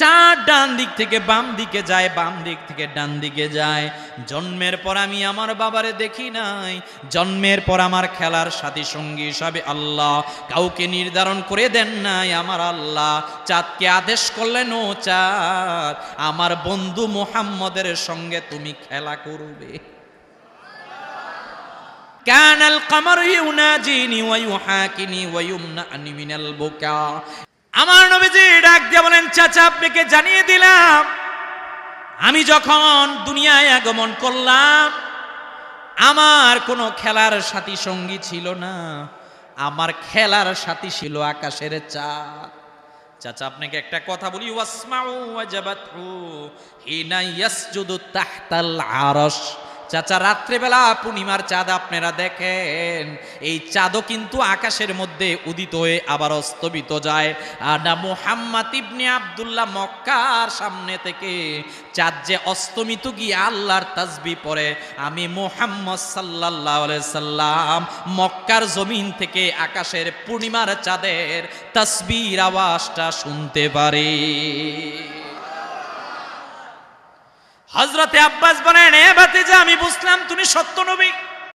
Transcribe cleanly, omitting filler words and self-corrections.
চাঁদ ডান দিক থেকে বাম দিকে যায়, বাম দিক থেকে ডান দিকে যায়। জন্মের পর আমি আমার বাবারে দেখি নাই, জন্মের পর আমার খেলার সাথী সঙ্গী হিসাবে আল্লাহ কাউকে নির্ধারণ করে দেন নাই। আমার আল্লাহ চাঁদকে আদেশ করলেন, ও চাঁদ আমার বন্ধু মুহাম্মদের সঙ্গে তুমি খেলা করবে। কানাল কমর ইউনাজিনি ওয়া ইউহাকিনি ওয়া ইউমনানি মিনাল বুকা। আমার নবীজি ডাক দিয়ে বলেন, চাচা আপনাকে জানিয়ে দিলাম, আমি যখন দুনিয়ায় আগমন করলাম আমার কোনো খেলার সাথী সঙ্গী ছিল না, আমার খেলার সাথী ছিল আকাশের চাঁদ। চাচা আপনাকে একটা কথা বলি, ওয়াসমাউ ওয়াজাবাতু হিনা ইয়াসজুদু তাহতাল আরশ। চাচা রাত্রেবেলা পূর্ণিমার চাঁদ আপনারা দেখেন, এই চাঁদও কিন্তু আকাশের মধ্যে উদিত হয়ে আবার অস্তমিত যায়। আর না মুহাম্মদ ইবনে আব্দুল্লাহ মক্কার সামনে থেকে চাঁদ যে অস্তমিত গিয়ে আল্লাহর তাসবিহ পড়ে, আমি মুহাম্মদ সাল্লাল্লাহু আলাইহি সাল্লাম মক্কার জমিন থেকে আকাশের পূর্ণিমার চাঁদের তাসবিহর আওয়াজটা শুনতে পারি। হযরতে আব্বাস বলেন, এ ভাতিজা আমি বুঝলাম তুমি সত্য নবী।